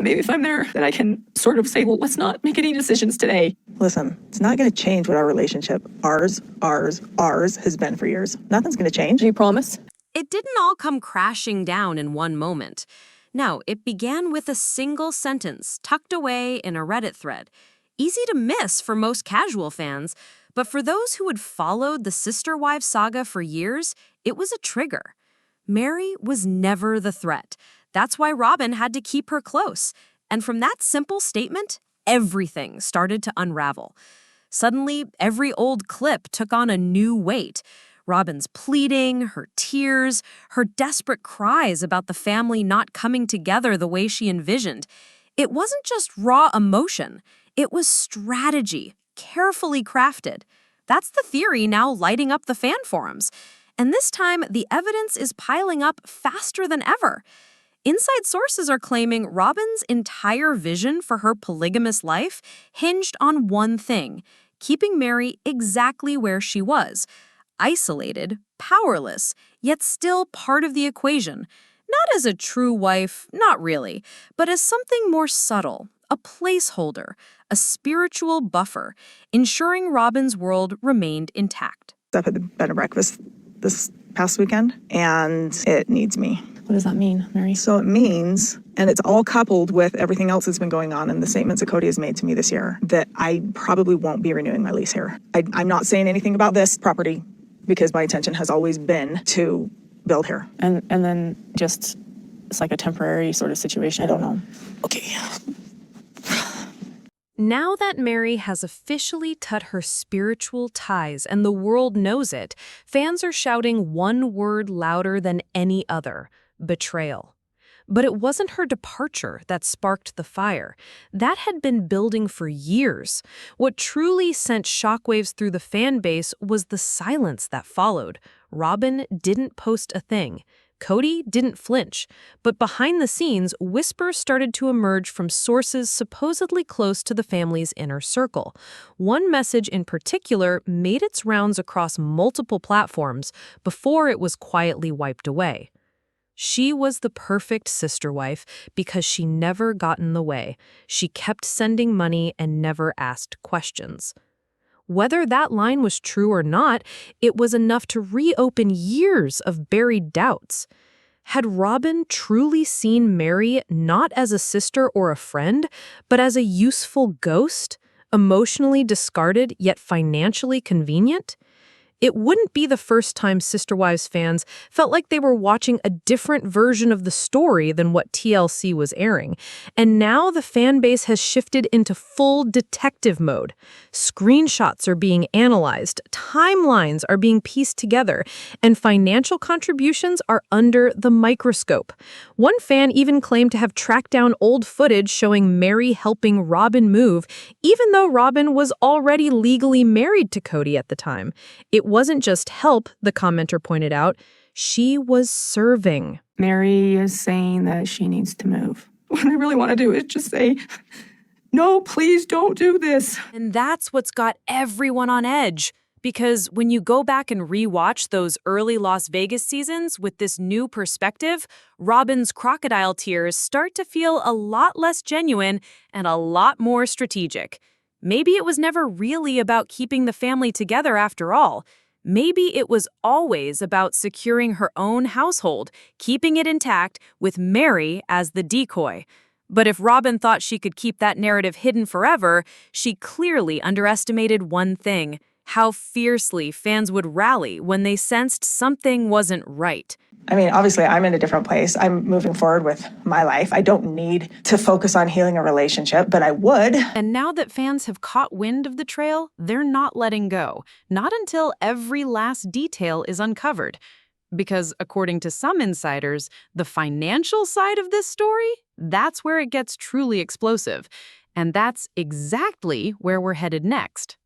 Maybe if I'm there, then I can sort of say, well, let's not make any decisions today. Listen, it's not going to change what our relationship, ours, has been for years. Nothing's going to change. Do you promise? It didn't all come crashing down in one moment. No, it began with a single sentence tucked away in a Reddit thread. Easy to miss for most casual fans, but for those who had followed the sister wives saga for years, it was a trigger. Meri was never the threat. That's why Robyn had to keep her close. And from that simple statement, everything started to unravel. Suddenly, every old clip took on a new weight. Robyn's pleading, her tears, her desperate cries about the family not coming together the way she envisioned. It wasn't just raw emotion. It was strategy, carefully crafted. That's the theory now lighting up the fan forums. And this time, the evidence is piling up faster than ever. Inside sources are claiming Robyn's entire vision for her polygamous life hinged on one thing: keeping Meri exactly where she was. Isolated, powerless, yet still part of the equation. Not as a true wife, not really, but as something more subtle, a placeholder, a spiritual buffer, ensuring Robyn's world remained intact. I've had the bed and breakfast this past weekend, and it needs me. What does that mean, Meri? So it means, and it's all coupled with everything else that's been going on and the statements that Cody has made to me this year, that I probably won't be renewing my lease here. I'm not saying anything about this property because my intention has always been to build here. And then just, it's like a temporary sort of situation. I don't know. Okay. Now that Meri has officially cut her spiritual ties and the world knows it, fans are shouting one word louder than any other: betrayal. But it wasn't her departure that sparked the fire. That had been building for years. What truly sent shockwaves through the fan base was the silence that followed. Robyn didn't post a thing. Cody didn't flinch. But behind the scenes, whispers started to emerge from sources supposedly close to the family's inner circle. One message in particular made its rounds across multiple platforms before it was quietly wiped away. She was the perfect sister wife because she never got in the way. She kept sending money and never asked questions. Whether that line was true or not, it was enough to reopen years of buried doubts. Had Robyn truly seen Meri not as a sister or a friend, but as a useful ghost, emotionally discarded yet financially convenient? It wouldn't be the first time Sister Wives fans felt like they were watching a different version of the story than what TLC was airing. And now the fan base has shifted into full detective mode. Screenshots are being analyzed, timelines are being pieced together, and financial contributions are under the microscope. One fan even claimed to have tracked down old footage showing Meri helping Robyn move, even though Robyn was already legally married to Cody at the time. It wasn't just help, the commenter pointed out. She was serving. Meri is saying that she needs to move. What I really want to do is just say, no, please don't do this. And that's what's got everyone on edge. Because when you go back and rewatch those early Las Vegas seasons with this new perspective, Robyn's crocodile tears start to feel a lot less genuine and a lot more strategic. Maybe it was never really about keeping the family together after all. Maybe it was always about securing her own household, keeping it intact with Meri as the decoy. But if Robyn thought she could keep that narrative hidden forever, she clearly underestimated one thing: how fiercely fans would rally when they sensed something wasn't right. I mean, obviously, I'm in a different place. I'm moving forward with my life. I don't need to focus on healing a relationship, but I would. And now that fans have caught wind of the trail, they're not letting go. Not until every last detail is uncovered. Because according to some insiders, the financial side of this story, that's where it gets truly explosive. And that's exactly where we're headed next.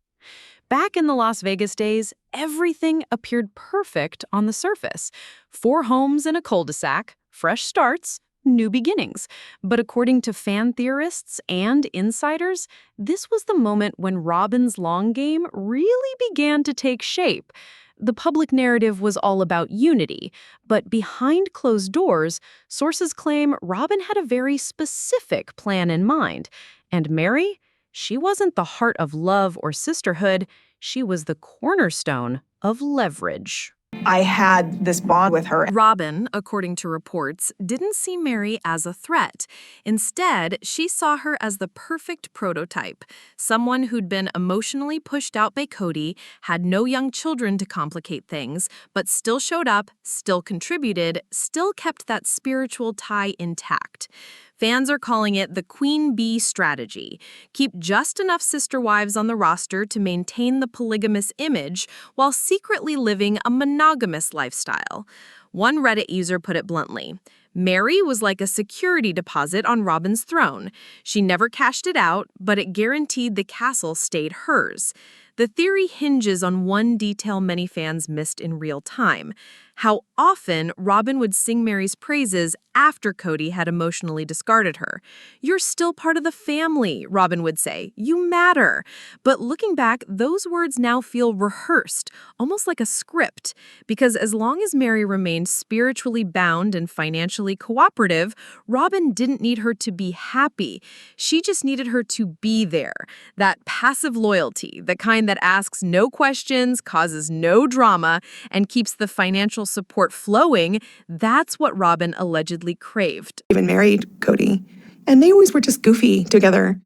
Back in the Las Vegas days, everything appeared perfect on the surface. 4 homes in a cul-de-sac, fresh starts, new beginnings. But according to fan theorists and insiders, this was the moment when Robyn's long game really began to take shape. The public narrative was all about unity, but behind closed doors, sources claim Robyn had a very specific plan in mind. And Mary? She wasn't the heart of love or sisterhood. She was the cornerstone of leverage. I had this bond with her. Robyn, according to reports, didn't see Mary as a threat. Instead, she saw her as the perfect prototype, someone who'd been emotionally pushed out by Cody, had no young children to complicate things, but still showed up, still contributed, still kept that spiritual tie intact. Fans are calling it the Queen Bee strategy. Keep just enough sister wives on the roster to maintain the polygamous image while secretly living a monogamous lifestyle. One Reddit user put it bluntly, Mary was like a security deposit on Robyn's throne. She never cashed it out, but it guaranteed the castle stayed hers. The theory hinges on one detail many fans missed in real time: how often Robyn would sing Mary's praises after Cody had emotionally discarded her. "You're still part of the family," Robyn would say. "You matter." But looking back, those words now feel rehearsed, almost like a script, because as long as Mary remained spiritually bound and financially cooperative, Robyn didn't need her to be happy. She just needed her to be there. That passive loyalty, the kind that asks no questions, causes no drama, and keeps the financial support flowing, that's what Robyn allegedly craved. Even married Cody, and they always were just goofy together.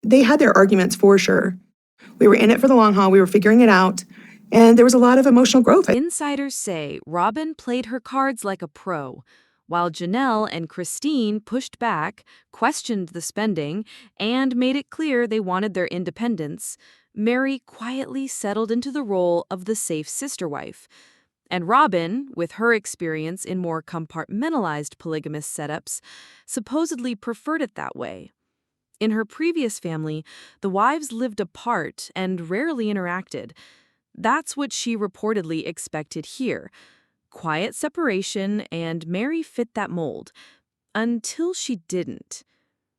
They had their arguments for sure. We were in it for the long haul. We were figuring it out, and there was a lot of emotional growth. Insiders say Robyn played her cards like a pro, while Janelle and Christine pushed back, questioned the spending, and made it clear they wanted their independence. Mary quietly settled into the role of the safe sister wife. And Robyn, with her experience in more compartmentalized polygamous setups, supposedly preferred it that way. In her previous family, the wives lived apart and rarely interacted. That's what she reportedly expected here. Quiet separation, and Mary fit that mold. Until she didn't.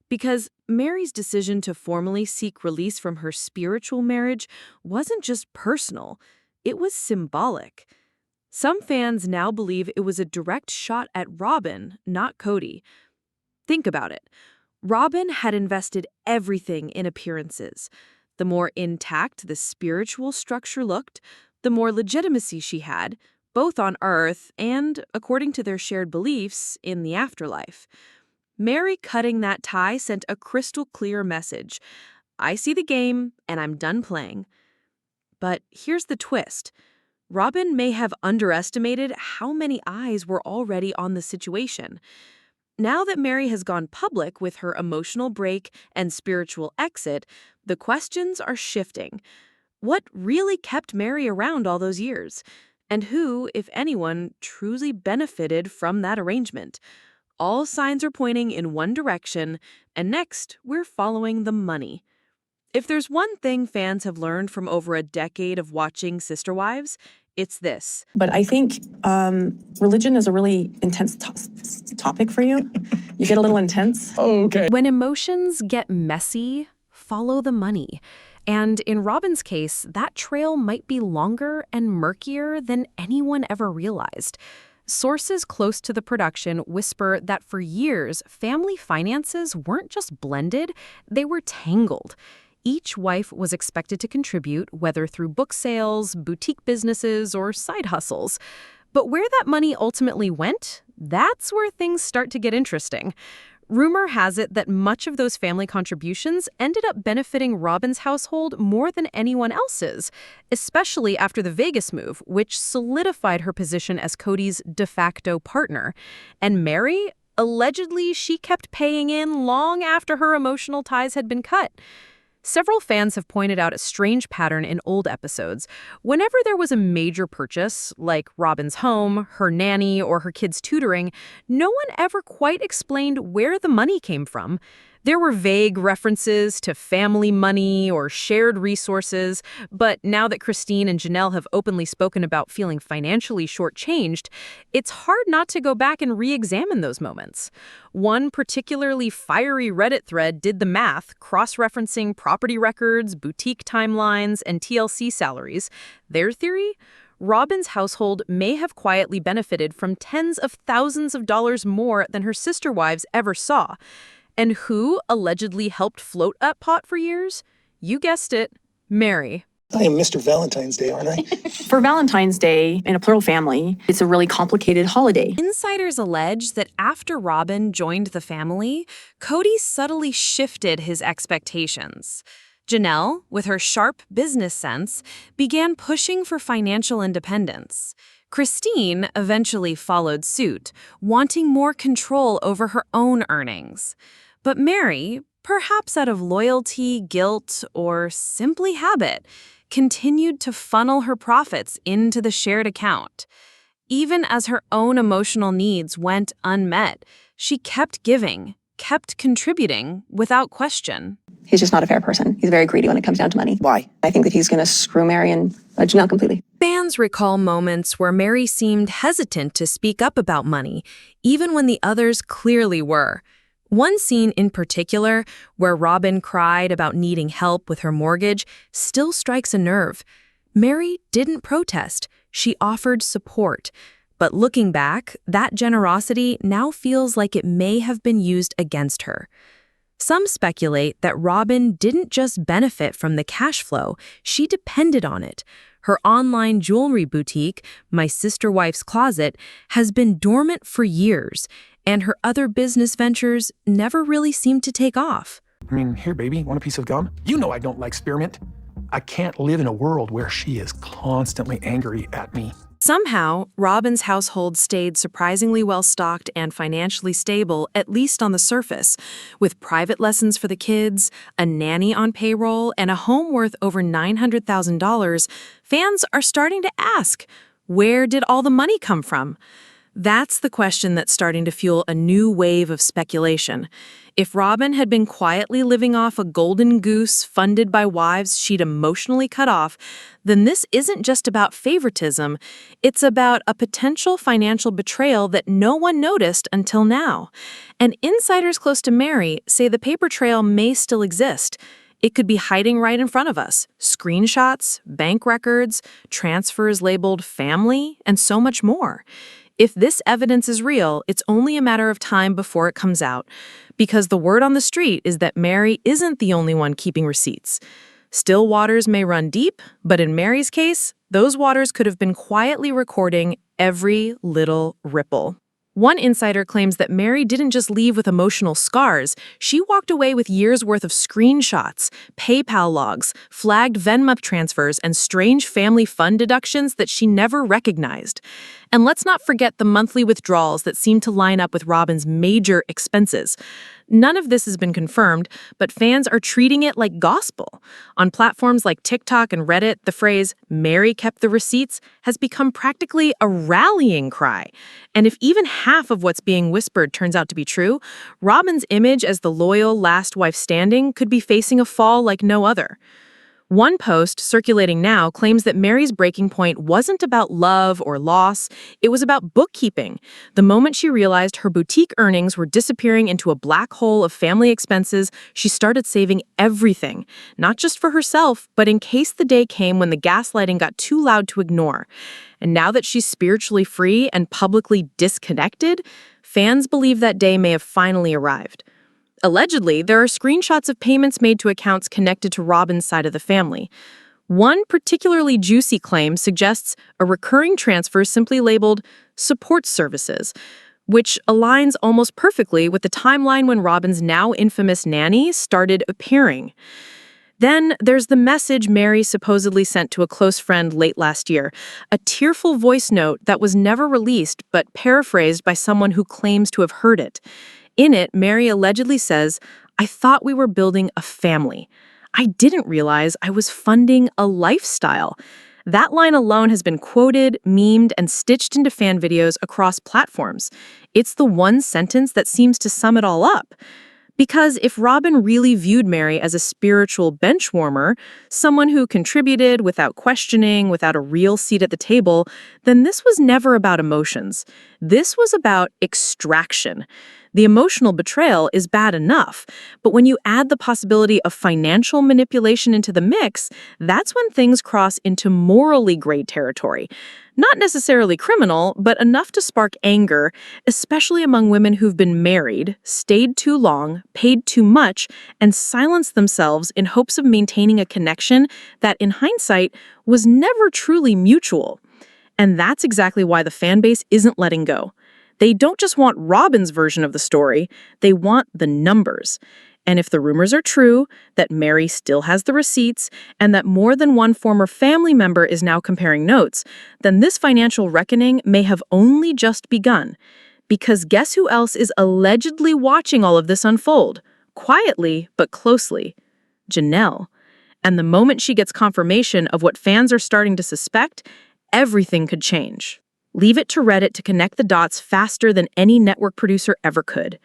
Because Mary's decision to formally seek release from her spiritual marriage wasn't just personal, it was symbolic. Some fans now believe it was a direct shot at Robyn, not Cody. Think about it. Robyn had invested everything in appearances. The more intact the spiritual structure looked, the more legitimacy she had, both on Earth and, according to their shared beliefs, in the afterlife. Mary cutting that tie sent a crystal clear message. I see the game, and I'm done playing. But here's the twist. Robyn may have underestimated how many eyes were already on the situation. Now that Mary has gone public with her emotional break and spiritual exit, the questions are shifting. What really kept Mary around all those years? And who, if anyone, truly benefited from that arrangement? All signs are pointing in one direction, and next, we're following the money. If there's one thing fans have learned from over a decade of watching Sister Wives, it's this. But I think religion is a really intense topic for you. You get a little intense. Okay. When emotions get messy, follow the money. And in Robyn's case, that trail might be longer and murkier than anyone ever realized. Sources close to the production whisper that for years, family finances weren't just blended, they were tangled. Each wife was expected to contribute, whether through book sales, boutique businesses, or side hustles. But where that money ultimately went, that's where things start to get interesting. Rumor has it that much of those family contributions ended up benefiting Robyn's household more than anyone else's, especially after the Vegas move, which solidified her position as Cody's de facto partner. And Mary, allegedly, she kept paying in long after her emotional ties had been cut. Several fans have pointed out a strange pattern in old episodes. Whenever there was a major purchase, like Robyn's home, her nanny, or her kids' tutoring, no one ever quite explained where the money came from. There were vague references to family money or shared resources, but now that Christine and Janelle have openly spoken about feeling financially shortchanged, it's hard not to go back and re-examine those moments. One particularly fiery Reddit thread did the math, cross-referencing property records, boutique timelines, and TLC salaries. Their theory? Robyn's household may have quietly benefited from tens of thousands of dollars more than her sister wives ever saw. And who allegedly helped float that pot for years? You guessed it, Mary. I am Mr. Valentine's Day, aren't I? For Valentine's Day, in a plural family, it's a really complicated holiday. Insiders allege that after Robyn joined the family, Cody subtly shifted his expectations. Janelle, with her sharp business sense, began pushing for financial independence. Christine eventually followed suit, wanting more control over her own earnings. But Mary, perhaps out of loyalty, guilt, or simply habit, continued to funnel her profits into the shared account. Even as her own emotional needs went unmet, she kept giving, kept contributing without question. He's just not a fair person. He's very greedy when it comes down to money. Why? I think that he's going to screw Mary and Janelle completely. Fans recall moments where Mary seemed hesitant to speak up about money, even when the others clearly were. One scene in particular, where Robyn cried about needing help with her mortgage, still strikes a nerve. Mary didn't protest. She offered support. But looking back, that generosity now feels like it may have been used against her. Some speculate that Robyn didn't just benefit from the cash flow, she depended on it. Her online jewelry boutique, My Sister Wife's Closet, has been dormant for years, and her other business ventures never really seemed to take off. I mean, here, baby, want a piece of gum? You know I don't like spearmint. I can't live in a world where she is constantly angry at me. Somehow, Robyn's household stayed surprisingly well-stocked and financially stable, at least on the surface. With private lessons for the kids, a nanny on payroll, and a home worth over $900,000, fans are starting to ask, where did all the money come from? That's the question that's starting to fuel a new wave of speculation. If Robyn had been quietly living off a golden goose funded by wives she'd emotionally cut off, then this isn't just about favoritism, it's about a potential financial betrayal that no one noticed until now. And insiders close to Mary say the paper trail may still exist. It could be hiding right in front of us. Screenshots, bank records, transfers labeled family, and so much more. If this evidence is real, it's only a matter of time before it comes out, because the word on the street is that Mary isn't the only one keeping receipts. Still waters may run deep, but in Mary's case, those waters could have been quietly recording every little ripple. One insider claims that Mary didn't just leave with emotional scars, she walked away with years' worth of screenshots, PayPal logs, flagged Venmo transfers, and strange family fund deductions that she never recognized. And let's not forget the monthly withdrawals that seem to line up with Robyn's major expenses. None of this has been confirmed, but fans are treating it like gospel. On platforms like TikTok and Reddit, the phrase, "Mary kept the receipts," has become practically a rallying cry. And if even half of what's being whispered turns out to be true, Robyn's image as the loyal last wife standing could be facing a fall like no other. One post circulating now claims that Mary's breaking point wasn't about love or loss, it was about bookkeeping. The moment she realized her boutique earnings were disappearing into a black hole of family expenses, she started saving everything, not just for herself, but in case the day came when the gaslighting got too loud to ignore. And now that she's spiritually free and publicly disconnected, fans believe that day may have finally arrived. Allegedly, there are screenshots of payments made to accounts connected to Robyn's side of the family. One particularly juicy claim suggests a recurring transfer simply labeled support services, which aligns almost perfectly with the timeline when Robyn's now infamous nanny started appearing. Then there's the message Mary supposedly sent to a close friend late last year, a tearful voice note that was never released but paraphrased by someone who claims to have heard it. In it, Mary allegedly says, "I thought we were building a family. I didn't realize I was funding a lifestyle." That line alone has been quoted, memed, and stitched into fan videos across platforms. It's the one sentence that seems to sum it all up. Because if Robyn really viewed Meri as a spiritual bench warmer, someone who contributed without questioning, without a real seat at the table, then this was never about emotions. This was about extraction. The emotional betrayal is bad enough, but when you add the possibility of financial manipulation into the mix, that's when things cross into morally gray territory. Not necessarily criminal, but enough to spark anger, especially among women who've been married, stayed too long, paid too much, and silenced themselves in hopes of maintaining a connection that, in hindsight, was never truly mutual. And that's exactly why the fan base isn't letting go. They don't just want Robyn's version of the story, they want the numbers. And if the rumors are true, that Meri still has the receipts, and that more than one former family member is now comparing notes, then this financial reckoning may have only just begun. Because guess who else is allegedly watching all of this unfold? Quietly, but closely. Janelle. And the moment she gets confirmation of what fans are starting to suspect, everything could change. Leave it to Reddit to connect the dots faster than any network producer ever could.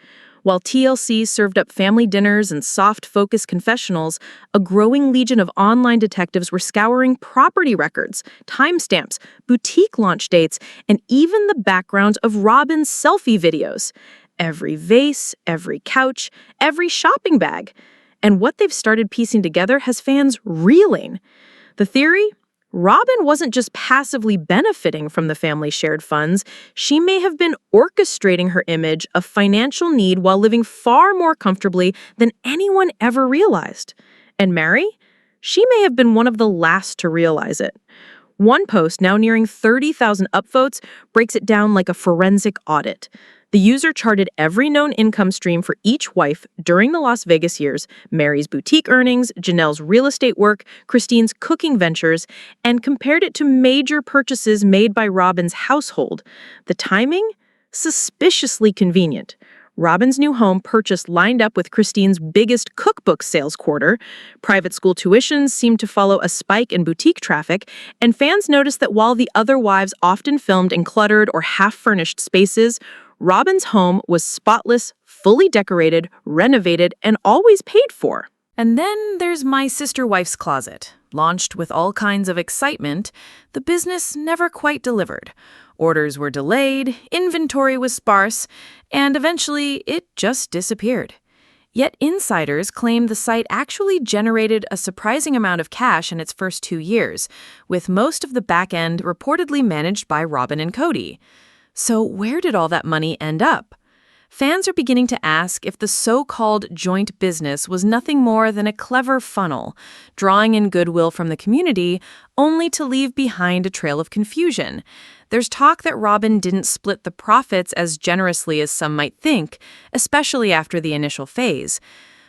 While TLC served up family dinners and soft-focused confessionals, a growing legion of online detectives were scouring property records, timestamps, boutique launch dates, and even the backgrounds of Robyn's selfie videos. Every vase, every couch, every shopping bag. And what they've started piecing together has fans reeling. The theory? Robyn wasn't just passively benefiting from the family's shared funds, she may have been orchestrating her image of financial need while living far more comfortably than anyone ever realized. And Meri? She may have been one of the last to realize it. One post, now nearing 30,000 upvotes, breaks it down like a forensic audit. The user charted every known income stream for each wife during the Las Vegas years, Meri's boutique earnings, Janelle's real estate work, Christine's cooking ventures, and compared it to major purchases made by Robyn's household. The timing? Suspiciously convenient. Robyn's new home purchase lined up with Christine's biggest cookbook sales quarter. Private school tuitions seemed to follow a spike in boutique traffic, and fans noticed that while the other wives often filmed in cluttered or half-furnished spaces, Robyn's home was spotless, fully decorated, renovated, and always paid for. And then there's My Sister Wife's Closet. Launched with all kinds of excitement, the business never quite delivered. Orders were delayed, inventory was sparse, and eventually it just disappeared. Yet insiders claim the site actually generated a surprising amount of cash in its first 2 years, with most of the back end reportedly managed by Robyn and Cody. So where did all that money end up? Fans are beginning to ask if the so-called joint business was nothing more than a clever funnel, drawing in goodwill from the community, only to leave behind a trail of confusion. There's talk that Robyn didn't split the profits as generously as some might think, especially after the initial phase.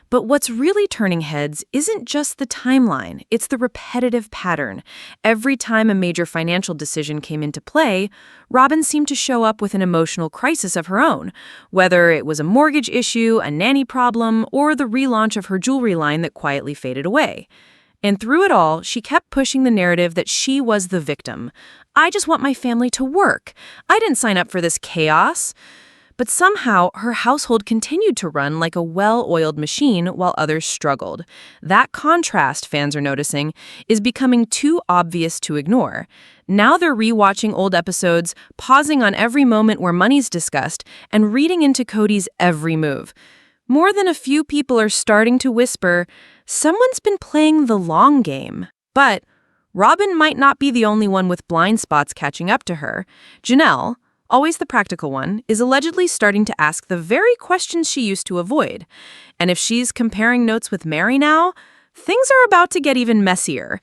But what's really turning heads isn't just the timeline, it's the repetitive pattern. Every time a major financial decision came into play, Robyn seemed to show up with an emotional crisis of her own, whether it was a mortgage issue, a nanny problem, or the relaunch of her jewelry line that quietly faded away. And through it all, she kept pushing the narrative that she was the victim. I just want my family to work. I didn't sign up for this chaos. But somehow, her household continued to run like a well-oiled machine while others struggled. That contrast, fans are noticing, is becoming too obvious to ignore. Now they're rewatching old episodes, pausing on every moment where money's discussed, and reading into Cody's every move. More than a few people are starting to whisper, someone's been playing the long game. But Robyn might not be the only one with blind spots catching up to her. Janelle, always the practical one, is allegedly starting to ask the very questions she used to avoid. And if she's comparing notes with Meri now, things are about to get even messier.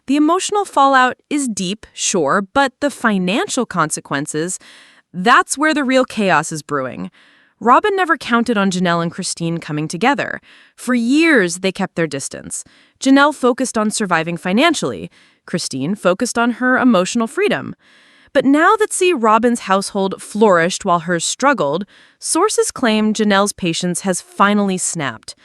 The emotional fallout is deep, sure, but the financial consequences, that's where the real chaos is brewing. Robyn never counted on Janelle and Christine coming together. For years, they kept their distance. Janelle focused on surviving financially. Christine focused on her emotional freedom. But now that Robyn's household flourished while hers struggled, sources claim Janelle's patience has finally snapped.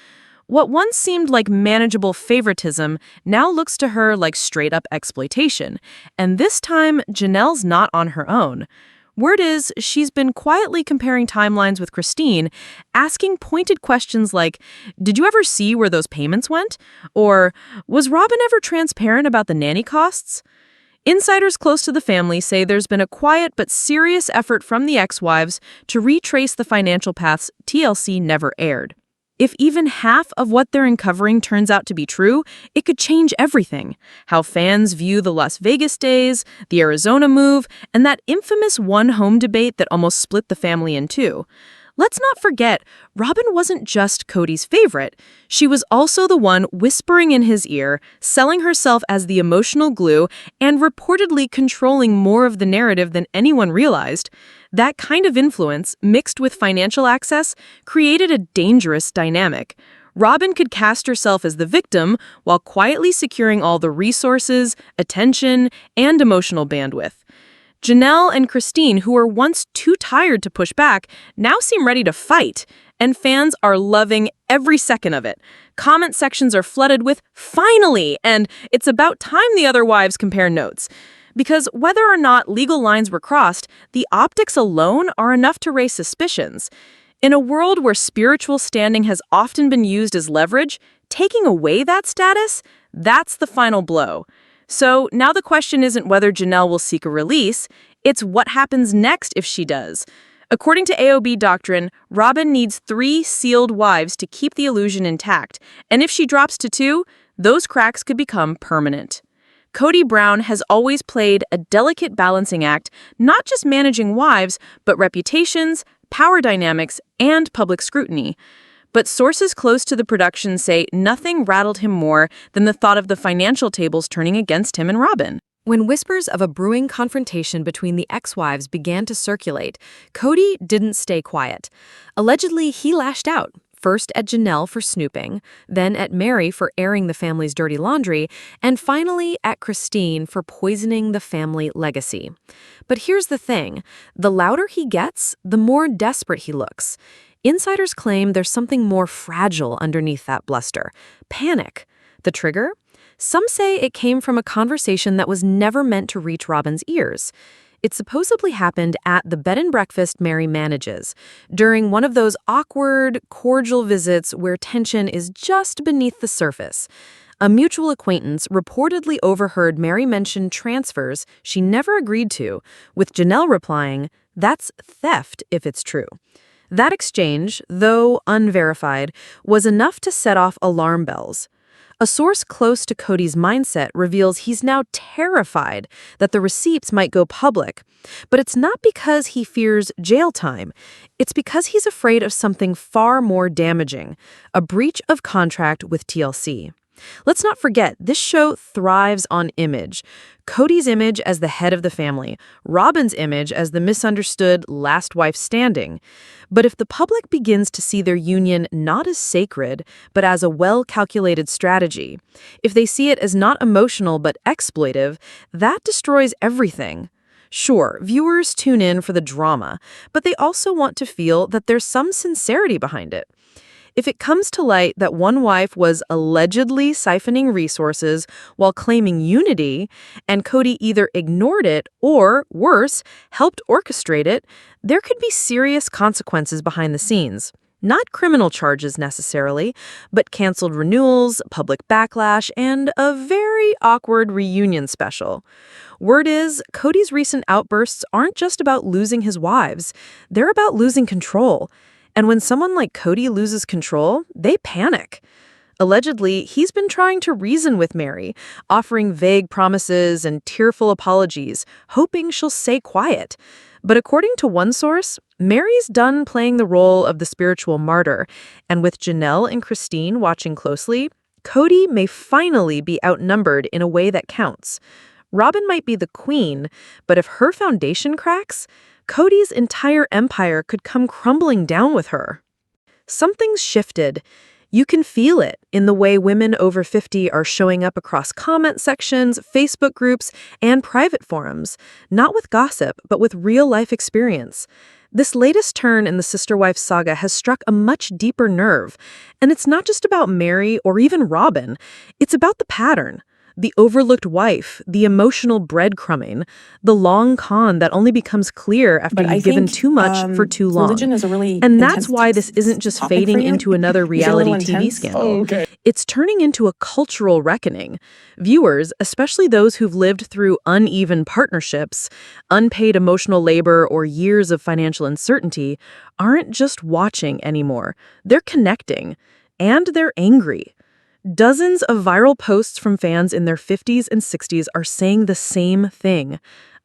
What once seemed like manageable favoritism now looks to her like straight-up exploitation. And this time, Janelle's not on her own. Word is, she's been quietly comparing timelines with Christine, asking pointed questions like, did you ever see where those payments went? Or, was Robyn ever transparent about the nanny costs? Insiders close to the family say there's been a quiet but serious effort from the ex-wives to retrace the financial paths TLC never aired. If even half of what they're uncovering turns out to be true, it could change everything. How fans view the Las Vegas days, the Arizona move, and that infamous one-home debate that almost split the family in two. Let's not forget, Robyn wasn't just Cody's favorite. She was also the one whispering in his ear, selling herself as the emotional glue, and reportedly controlling more of the narrative than anyone realized. That kind of influence, mixed with financial access, created a dangerous dynamic. Robyn could cast herself as the victim while quietly securing all the resources, attention, and emotional bandwidth. Janelle and Christine, who were once too tired to push back, now seem ready to fight, and fans are loving every second of it. Comment sections are flooded with "finally" and "it's about time the other wives compare notes." Because whether or not legal lines were crossed, the optics alone are enough to raise suspicions. In a world where spiritual standing has often been used as leverage, taking away that status, that's the final blow. So now the question isn't whether Janelle will seek a release, it's what happens next if she does. According to AOB doctrine, Robyn needs 3 sealed wives to keep the illusion intact, and if she drops to 2, those cracks could become permanent. Kodybrown has always played a delicate balancing act, not just managing wives, but reputations, power dynamics, and public scrutiny. But sources close to the production say nothing rattled him more than the thought of the financial tables turning against him and Robyn. When whispers of a brewing confrontation between the ex-wives began to circulate, Cody didn't stay quiet. Allegedly, he lashed out, first at Janelle for snooping, then at Meri for airing the family's dirty laundry, and finally at Christine for poisoning the family legacy. But here's the thing, the louder he gets, the more desperate he looks. Insiders claim there's something more fragile underneath that bluster. Panic. The trigger? Some say it came from a conversation that was never meant to reach Robyn's ears. It supposedly happened at the bed and breakfast Meri manages, during one of those awkward, cordial visits where tension is just beneath the surface. A mutual acquaintance reportedly overheard Meri mention transfers she never agreed to, with Janelle replying, "That's theft if it's true." That exchange, though unverified, was enough to set off alarm bells. A source close to Cody's mindset reveals he's now terrified that the receipts might go public. But it's not because he fears jail time. It's because he's afraid of something far more damaging, a breach of contract with TLC. Let's not forget, this show thrives on image. Cody's image as the head of the family, Robyn's image as the misunderstood last wife standing. But if the public begins to see their union not as sacred, but as a well-calculated strategy, if they see it as not emotional but exploitive, that destroys everything. Sure, viewers tune in for the drama, but they also want to feel that there's some sincerity behind it. If it comes to light that one wife was allegedly siphoning resources while claiming unity, and Cody either ignored it or, worse, helped orchestrate it, there could be serious consequences behind the scenes. Not criminal charges necessarily, but canceled renewals, public backlash, and a very awkward reunion special. Word is, Cody's recent outbursts aren't just about losing his wives, they're about losing control. And when someone like Cody loses control, they panic. Allegedly, he's been trying to reason with Meri, offering vague promises and tearful apologies, hoping she'll stay quiet. But according to one source, Meri's done playing the role of the spiritual martyr, and with Janelle and Christine watching closely, Cody may finally be outnumbered in a way that counts. Robyn might be the queen, but if her foundation cracks, Cody's entire empire could come crumbling down with her. Something's shifted. You can feel it in the way women over 50 are showing up across comment sections, Facebook groups, and private forums, not with gossip, but with real-life experience. This latest turn in the Sister Wives saga has struck a much deeper nerve, and it's not just about Meri or even Robyn. It's about the pattern. The overlooked wife, the emotional breadcrumbing, the long con that only becomes clear after But I you've given think, too much for too long. religion is a really And that's intense why this isn't just topic for fading you. into another You get a little reality TV intense. scandal. Oh, okay. It's turning into a cultural reckoning. Viewers, especially those who've lived through uneven partnerships, unpaid emotional labor, or years of financial uncertainty, aren't just watching anymore. They're connecting. And they're angry. Dozens of viral posts from fans in their 50s and 60s are saying the same thing.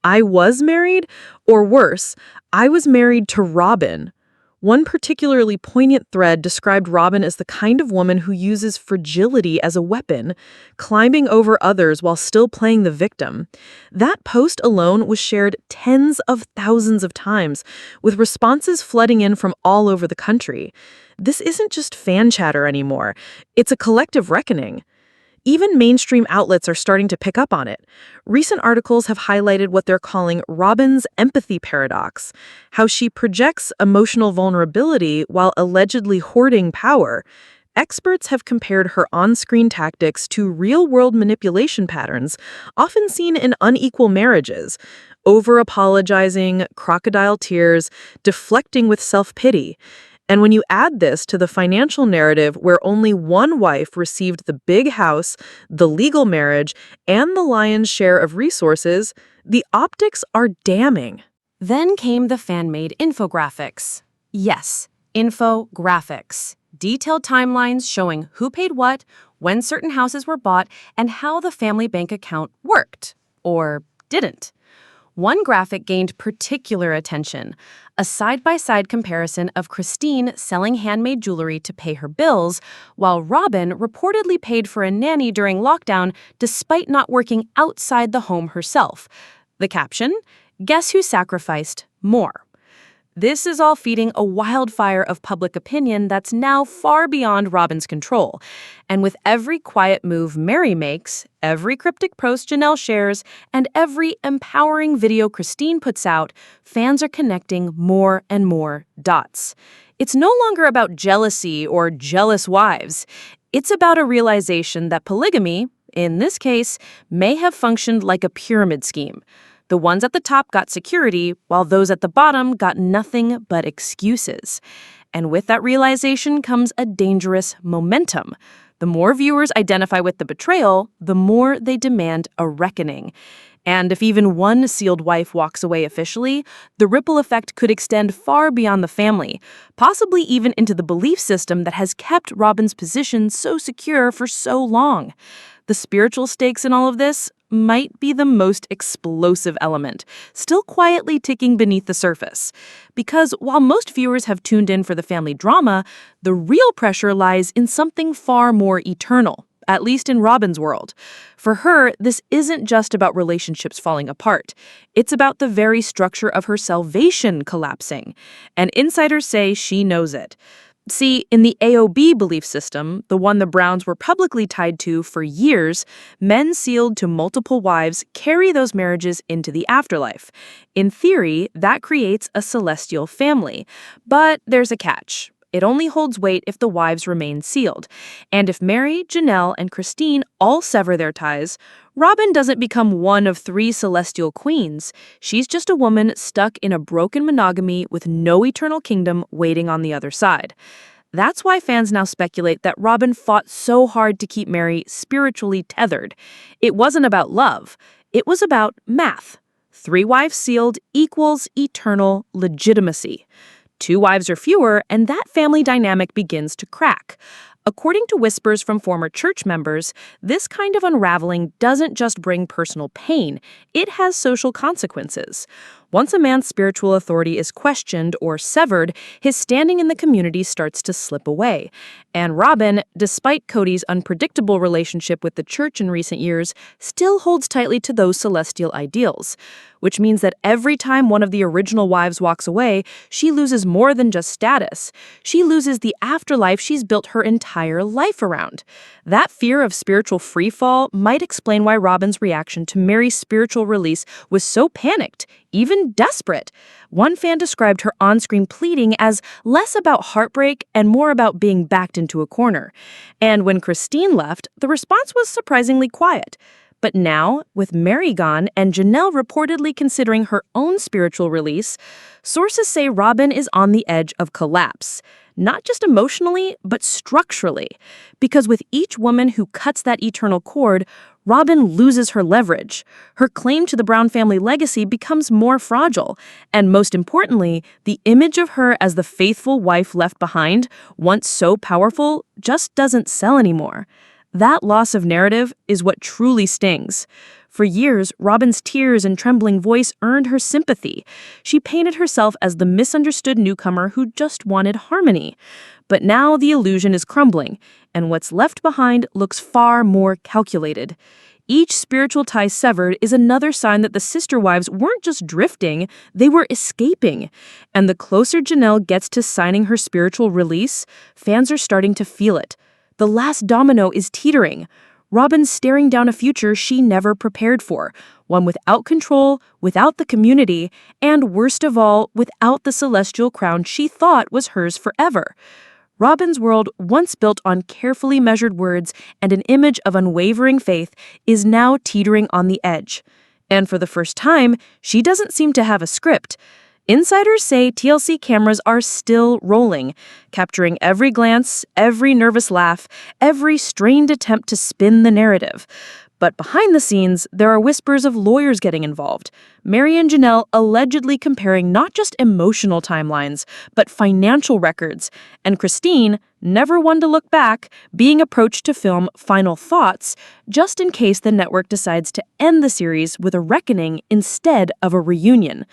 I was married, or worse, I was married to Robyn. One particularly poignant thread described Robyn as the kind of woman who uses fragility as a weapon, climbing over others while still playing the victim. That post alone was shared tens of thousands of times, with responses flooding in from all over the country. This isn't just fan chatter anymore. It's a collective reckoning. Even mainstream outlets are starting to pick up on it. Recent articles have highlighted what they're calling Robyn's empathy paradox, how she projects emotional vulnerability while allegedly hoarding power. Experts have compared her on-screen tactics to real-world manipulation patterns, often seen in unequal marriages, over-apologizing, crocodile tears, deflecting with self-pity. And when you add this to the financial narrative where only one wife received the big house, the legal marriage, and the lion's share of resources, the optics are damning. Then came the fan-made infographics. Yes, infographics. Detailed timelines showing who paid what, when certain houses were bought, and how the family bank account worked. Or didn't. One graphic gained particular attention, a side-by-side comparison of Christine selling handmade jewelry to pay her bills, while Robyn reportedly paid for a nanny during lockdown despite not working outside the home herself. The caption, "Guess who sacrificed more?" This is all feeding a wildfire of public opinion that's now far beyond Robyn's control. And with every quiet move Mary makes, every cryptic post Janelle shares, and every empowering video Christine puts out, fans are connecting more and more dots. It's no longer about jealousy or jealous wives. It's about a realization that polygamy, in this case, may have functioned like a pyramid scheme. The ones at the top got security, while those at the bottom got nothing but excuses. And with that realization comes a dangerous momentum. The more viewers identify with the betrayal, the more they demand a reckoning. And if even one sealed wife walks away officially, the ripple effect could extend far beyond the family, possibly even into the belief system that has kept Robyn's position so secure for so long. The spiritual stakes in all of this might be the most explosive element, still quietly ticking beneath the surface. Because while most viewers have tuned in for the family drama, the real pressure lies in something far more eternal, at least in Robyn's world. For her, this isn't just about relationships falling apart. It's about the very structure of her salvation collapsing. And insiders say she knows it. See, in the AOB belief system, the one the Browns were publicly tied to for years, men sealed to multiple wives carry those marriages into the afterlife. In theory, that creates a celestial family. But there's a catch. It only holds weight if the wives remain sealed. And if Mary, Janelle, and Christine all sever their ties, Robyn doesn't become one of 3 celestial queens. She's just a woman stuck in a broken monogamy with no eternal kingdom waiting on the other side. That's why fans now speculate that Robyn fought so hard to keep Mary spiritually tethered. It wasn't about love. It was about math. 3 wives sealed equals eternal legitimacy. 2 wives or fewer, and that family dynamic begins to crack. According to whispers from former church members, this kind of unraveling doesn't just bring personal pain, it has social consequences. Once a man's spiritual authority is questioned or severed, his standing in the community starts to slip away. And Robyn, despite Cody's unpredictable relationship with the church in recent years, still holds tightly to those celestial ideals. Which means that every time one of the original wives walks away, she loses more than just status. She loses the afterlife she's built her entire life around. That fear of spiritual freefall might explain why Robyn's reaction to Mary's spiritual release was so panicked, even even desperate. One fan described her on-screen pleading as less about heartbreak and more about being backed into a corner. And when Christine left, the response was surprisingly quiet. But now, with Mary gone and Janelle reportedly considering her own spiritual release, sources say Robyn is on the edge of collapse. Not just emotionally, but structurally. Because with each woman who cuts that eternal cord, Robyn loses her leverage. Her claim to the Brown family legacy becomes more fragile. And most importantly, the image of her as the faithful wife left behind, once so powerful, just doesn't sell anymore. That loss of narrative is what truly stings. For years, Robyn's tears and trembling voice earned her sympathy. She painted herself as the misunderstood newcomer who just wanted harmony. But now the illusion is crumbling, and what's left behind looks far more calculated. Each spiritual tie severed is another sign that the sister wives weren't just drifting, they were escaping. And the closer Janelle gets to signing her spiritual release, fans are starting to feel it. The last domino is teetering. Robyn's staring down a future she never prepared for, one without control, without the community, and worst of all, without the celestial crown she thought was hers forever. Robyn's world, once built on carefully measured words and an image of unwavering faith, is now teetering on the edge. And for the first time, she doesn't seem to have a script. Insiders say TLC cameras are still rolling, capturing every glance, every nervous laugh, every strained attempt to spin the narrative. But behind the scenes, there are whispers of lawyers getting involved. Mary and Janelle allegedly comparing not just emotional timelines, but financial records. And Christine, never one to look back, being approached to film final thoughts, just in case the network decides to end the series with a reckoning instead of a reunion.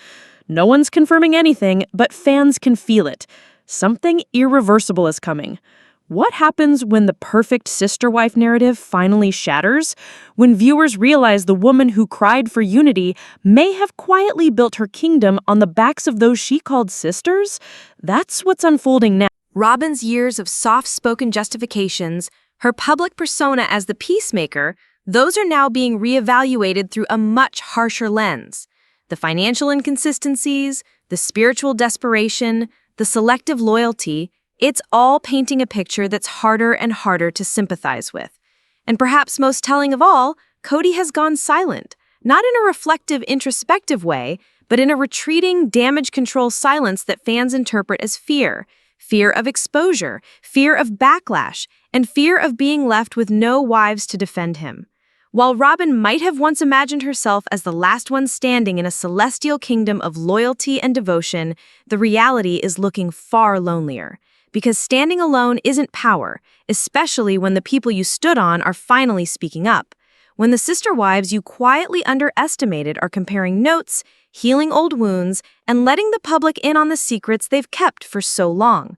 No one's confirming anything, but fans can feel it. Something irreversible is coming. What happens when the perfect sister-wife narrative finally shatters? When viewers realize the woman who cried for unity may have quietly built her kingdom on the backs of those she called sisters? That's what's unfolding now. Robyn's years of soft-spoken justifications, her public persona as the peacemaker, those are now being reevaluated through a much harsher lens. The financial inconsistencies, the spiritual desperation, the selective loyalty, it's all painting a picture that's harder and harder to sympathize with. And perhaps most telling of all, Cody has gone silent, not in a reflective, introspective way, but in a retreating, damage control silence that fans interpret as fear. Fear of exposure, fear of backlash, and fear of being left with no wives to defend him. While Robyn might have once imagined herself as the last one standing in a celestial kingdom of loyalty and devotion, the reality is looking far lonelier. Because standing alone isn't power, especially when the people you stood on are finally speaking up. When the sister wives you quietly underestimated are comparing notes, healing old wounds, and letting the public in on the secrets they've kept for so long.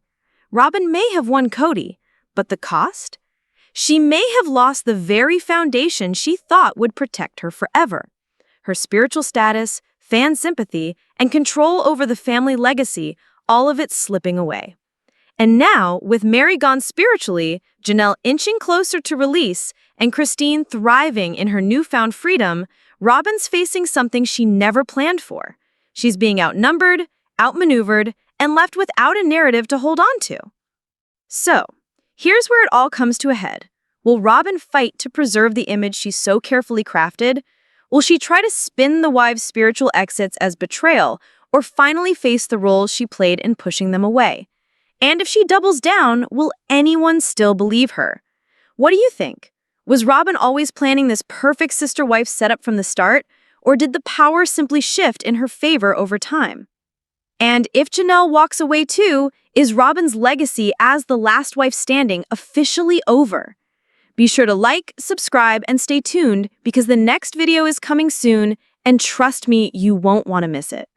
Robyn may have won Cody, but the cost? She may have lost the very foundation she thought would protect her forever. Her spiritual status, fan sympathy, and control over the family legacy, all of it slipping away. And now, with Mary gone spiritually, Janelle inching closer to release, and Christine thriving in her newfound freedom, Robyn's facing something she never planned for. She's being outnumbered, outmaneuvered, and left without a narrative to hold on to. So, here's where it all comes to a head. Will Robyn fight to preserve the image she so carefully crafted? Will she try to spin the wives' spiritual exits as betrayal, or finally face the roles she played in pushing them away? And if she doubles down, will anyone still believe her? What do you think? Was Robyn always planning this perfect sister-wife setup from the start, or did the power simply shift in her favor over time? And if Janelle walks away too, is Robyn's legacy as the last wife standing officially over? Be sure to like, subscribe, and stay tuned because the next video is coming soon, and trust me, you won't want to miss it.